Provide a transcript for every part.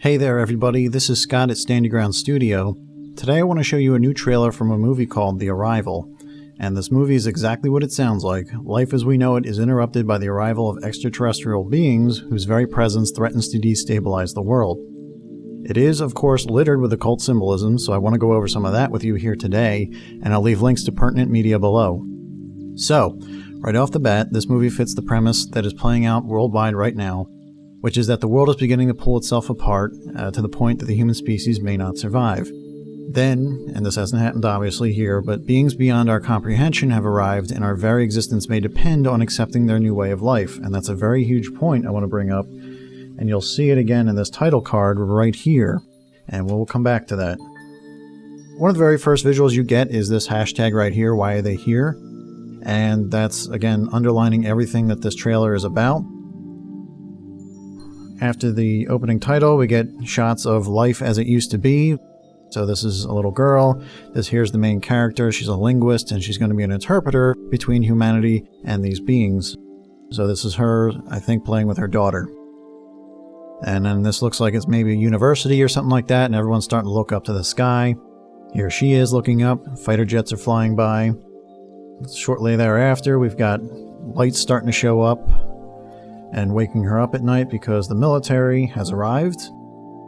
Hey there everybody, this is Scott at Standy Ground Studio. Today I want to show you a new trailer from a movie called The Arrival. And this movie is exactly what it sounds like. Life as we know it is interrupted by the arrival of extraterrestrial beings whose very presence threatens to destabilize the world. It is, of course, littered with occult symbolism, so I want to go over some of that with you here today, and I'll leave links to pertinent media below. So, right off the bat, this movie fits the premise that is playing out worldwide right now, which is that the world is beginning to pull itself apart to the point that the human species may not survive. Then, and this hasn't happened obviously here, but beings beyond our comprehension have arrived and our very existence may depend on accepting their new way of life, and that's a very huge point I want to bring up, and you'll see it again in this title card right here, and we'll come back to that. One of the very first visuals you get is this hashtag right here, why are they here? And that's, again, underlining everything that this trailer is about. After the opening title, we get shots of life as it used to be. So this is a little girl. Here's the main character. She's a linguist, and she's going to be an interpreter between humanity and these beings. So this is her, I think, playing with her daughter. And then this looks like it's maybe a university or something like that, and everyone's starting to look up to the sky. Here she is looking up. Fighter jets are flying by. Shortly thereafter, we've got lights starting to show up and waking her up at night because the military has arrived.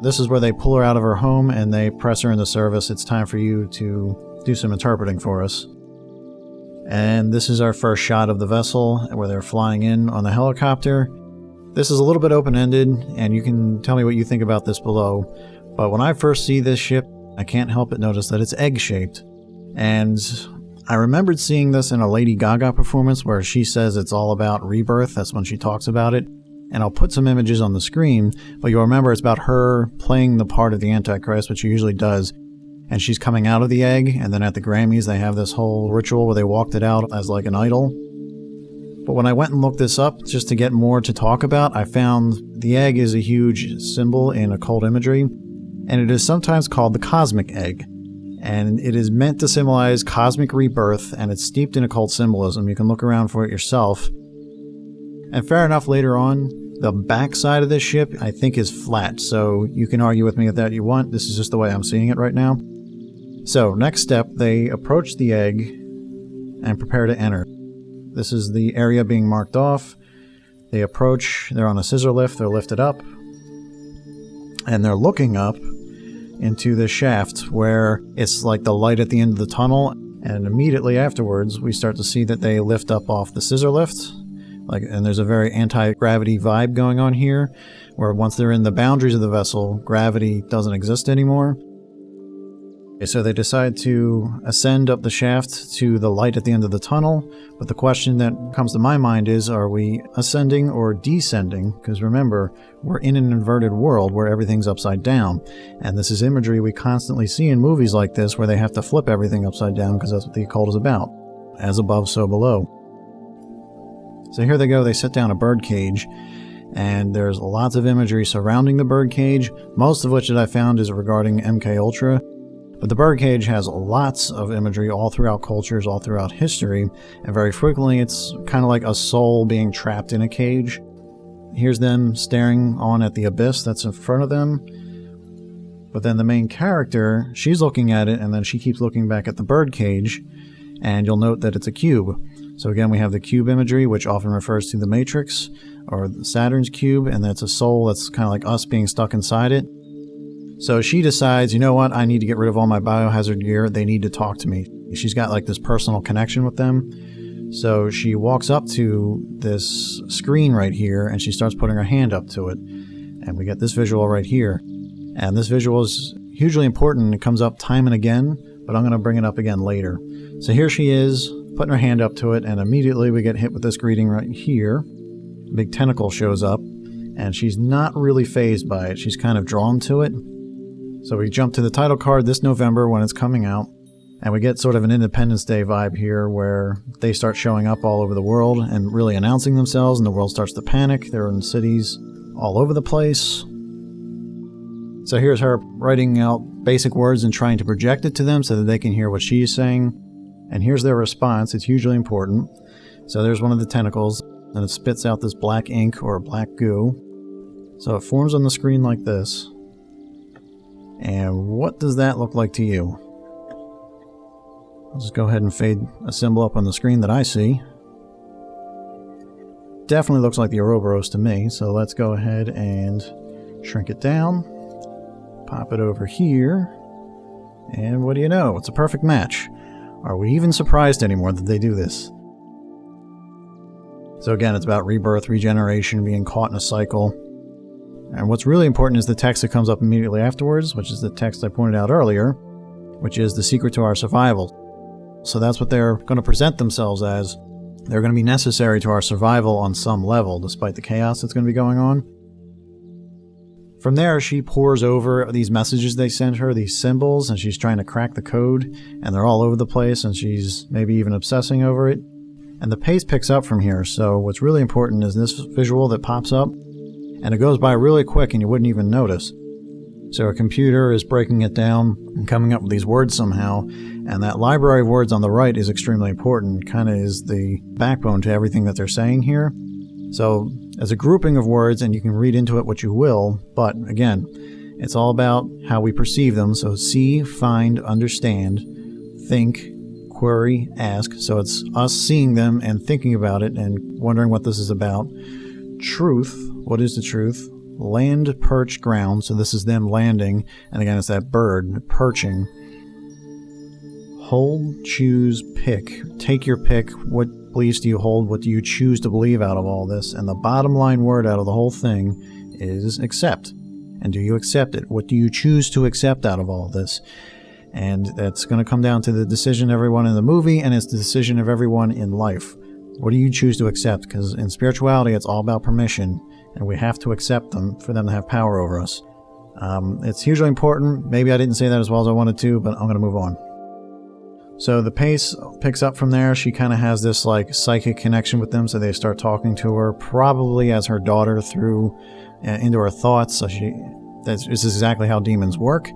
This is where they pull her out of her home and they press her into service. It's time for you to do some interpreting for us. And this is our first shot of the vessel where they're flying in on the helicopter. This is a little bit open-ended, and you can tell me what you think about this below. But when I first see this ship, I can't help but notice that it's egg-shaped. And I remembered seeing this in a Lady Gaga performance where she says it's all about rebirth. That's when she talks about it. And I'll put some images on the screen, but you'll remember it's about her playing the part of the Antichrist, which she usually does. And she's coming out of the egg, and then at the Grammys they have this whole ritual where they walked it out as like an idol. But when I went and looked this up just to get more to talk about, I found the egg is a huge symbol in occult imagery, and it is sometimes called the cosmic egg. And it is meant to symbolize cosmic rebirth, and it's steeped in occult symbolism. You can look around for it yourself. And fair enough, later on, the back side of this ship, I think, is flat. So you can argue with me if that you want. This is just the way I'm seeing it right now. So, next step, they approach the egg and prepare to enter. This is the area being marked off. They approach, they're on a scissor lift, they're lifted up. And they're looking up into the shaft where it's like the light at the end of the tunnel, and immediately afterwards we start to see that they lift up off the scissor lift, and there's a very anti-gravity vibe going on here, where once they're in the boundaries of the vessel, gravity doesn't exist anymore. So they decide to ascend up the shaft to the light at the end of the tunnel, but the question that comes to my mind is, are we ascending or descending? Because remember, we're in an inverted world where everything's upside down, and this is imagery we constantly see in movies like this where they have to flip everything upside down because that's what the occult is about. As above, so below. So here they go, they set down a bird cage, and there's lots of imagery surrounding the bird cage, most of which that I found is regarding MK Ultra. But the birdcage has lots of imagery all throughout cultures, all throughout history, and very frequently it's kind of like a soul being trapped in a cage. Here's them staring on at the abyss that's in front of them. But then the main character, she's looking at it, and then she keeps looking back at the birdcage, and you'll note that it's a cube. So again, we have the cube imagery, which often refers to the Matrix, or Saturn's cube, and that's a soul that's kind of like us being stuck inside it. So she decides, you know what, I need to get rid of all my biohazard gear. They need to talk to me. She's got like this personal connection with them. So she walks up to this screen right here and she starts putting her hand up to it. And we get this visual right here. And this visual is hugely important. It comes up time and again, but I'm going to bring it up again later. So here she is putting her hand up to it, and immediately we get hit with this greeting right here. A big tentacle shows up and she's not really fazed by it. She's kind of drawn to it. So we jump to the title card this November when it's coming out, and we get sort of an Independence Day vibe here where they start showing up all over the world and really announcing themselves, and the world starts to panic. They're in cities all over the place. So here's her writing out basic words and trying to project it to them so that they can hear what she's saying. And here's their response. It's hugely important. So there's one of the tentacles, and it spits out this black ink or black goo. So it forms on the screen like this. And what does that look like to you? I'll just go ahead and fade a symbol up on the screen that I see. Definitely looks like the Ouroboros to me, so let's go ahead and shrink it down. Pop it over here. And what do you know? It's a perfect match. Are we even surprised anymore that they do this? So again, it's about rebirth, regeneration, being caught in a cycle. And what's really important is the text that comes up immediately afterwards, which is the text I pointed out earlier, which is the secret to our survival. So that's what they're going to present themselves as. They're going to be necessary to our survival on some level, despite the chaos that's going to be going on. From there, she pores over these messages they sent her, these symbols, and she's trying to crack the code, and they're all over the place, and she's maybe even obsessing over it. And the pace picks up from here, so what's really important is this visual that pops up, and it goes by really quick and you wouldn't even notice. So a computer is breaking it down and coming up with these words somehow, and that library of words on the right is extremely important, kind of is the backbone to everything that they're saying here. So as a grouping of words, and you can read into it what you will, but again, it's all about how we perceive them. So see, find, understand, think, query, ask. So it's us seeing them and thinking about it and wondering what this is about. Truth, what is the truth? Land, perch, ground. So this is them landing, and again, it's that bird perching. Hold, choose, pick. Take your pick. What beliefs do you hold? What do you choose to believe out of all this? And the bottom line word out of the whole thing is accept. And do you accept it? What do you choose to accept out of all this? And that's going to come down to the decision of everyone in the movie, and it's the decision of everyone in life. What do you choose to accept? Because in spirituality, it's all about permission, and we have to accept them for them to have power over us. It's hugely important. Maybe I didn't say that as well as I wanted to, but I'm going to move on. So the pace picks up from there. She kind of has this like psychic connection with them, so they start talking to her, probably as her daughter through into her thoughts. So this is exactly how demons work.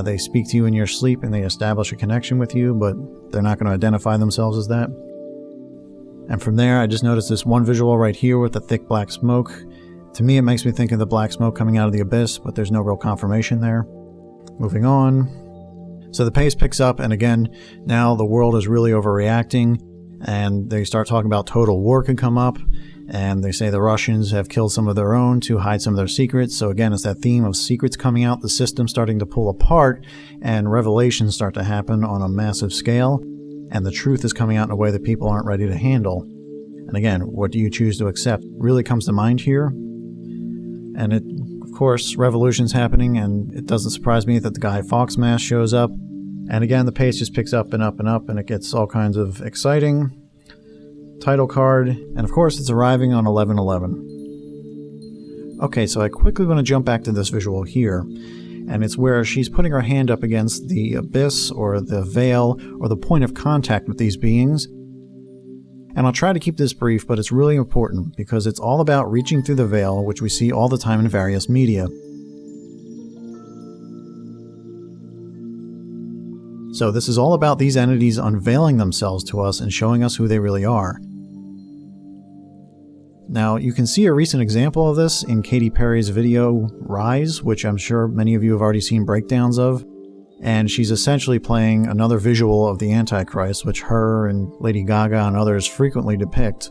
They speak to you in your sleep and they establish a connection with you, but they're not going to identify themselves as that. And from there, I just noticed this one visual right here with the thick black smoke. To me, it makes me think of the black smoke coming out of the abyss, but there's no real confirmation there. Moving on. So the pace picks up, and again, now the world is really overreacting, and they start talking about total war could come up, and they say the Russians have killed some of their own to hide some of their secrets. So again, it's that theme of secrets coming out, the system starting to pull apart, and revelations start to happen on a massive scale, and the truth is coming out in a way that people aren't ready to handle. And again, what do you choose to accept really comes to mind here. And it, of course, revolution's happening, and it doesn't surprise me that the Guy Fawkes mask shows up. And again, the pace just picks up and up and up, and it gets all kinds of exciting. Title card, and of course it's arriving on 11/11. Okay, so I quickly want to jump back to this visual here, and it's where she's putting her hand up against the abyss or the veil or the point of contact with these beings. And I'll try to keep this brief, but it's really important because it's all about reaching through the veil, which we see all the time in various media. So this is all about these entities unveiling themselves to us and showing us who they really are. Now, you can see a recent example of this in Katy Perry's video Rise, which I'm sure many of you have already seen breakdowns of. And she's essentially playing another visual of the Antichrist, which her and Lady Gaga and others frequently depict.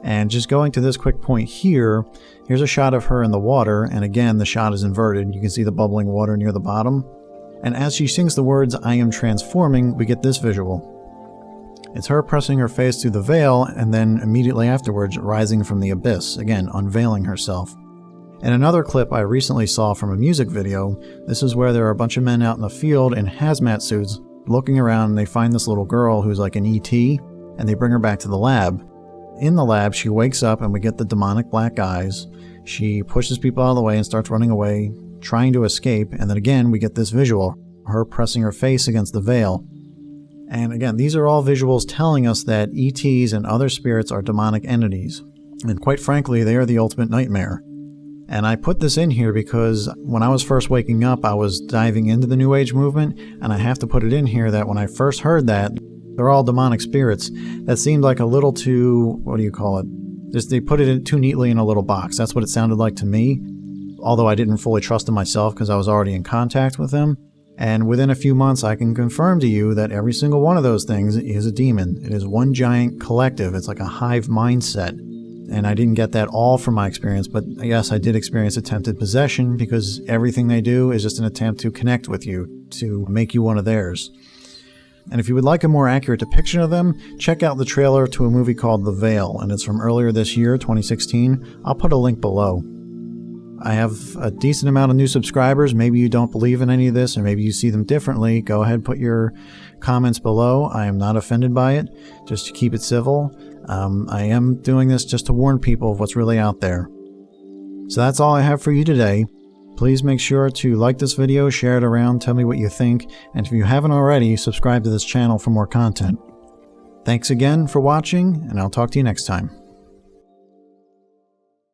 And just going to this quick point here, here's a shot of her in the water, and again, the shot is inverted. You can see the bubbling water near the bottom. And as she sings the words, "I am transforming," we get this visual. It's her pressing her face through the veil, and then immediately afterwards rising from the abyss, again, unveiling herself. In another clip I recently saw from a music video, this is where there are a bunch of men out in the field in hazmat suits looking around, and they find this little girl who's like an ET, and they bring her back to the lab. In the lab, she wakes up and we get the demonic black eyes. She pushes people out of the way and starts running away, trying to escape, and then again we get this visual, her pressing her face against the veil. And again, these are all visuals telling us that ETs and other spirits are demonic entities. And quite frankly, they are the ultimate nightmare. And I put this in here because when I was first waking up, I was diving into the New Age movement, and I have to put it in here that when I first heard that, they're all demonic spirits. That seemed like a little too, what do you call it? Just they put it in too neatly in a little box. That's what it sounded like to me. although I didn't fully trust them myself because I was already in contact with them. And within a few months, I can confirm to you that every single one of those things is a demon. It is one giant collective. It's like a hive mindset. And I didn't get that all from my experience, but yes, I did experience attempted possession because everything they do is just an attempt to connect with you, to make you one of theirs. And if you would like a more accurate depiction of them, check out the trailer to a movie called The Veil, and it's from earlier this year, 2016. I'll put a link below. I have a decent amount of new subscribers. Maybe you don't believe in any of this, or maybe you see them differently. Go ahead, put your comments below. I am not offended by it, just to keep it civil. I am doing this just to warn people of what's really out there. So that's all I have for you today. Please make sure to like this video, share it around, tell me what you think, and if you haven't already, subscribe to this channel for more content. Thanks again for watching, and I'll talk to you next time.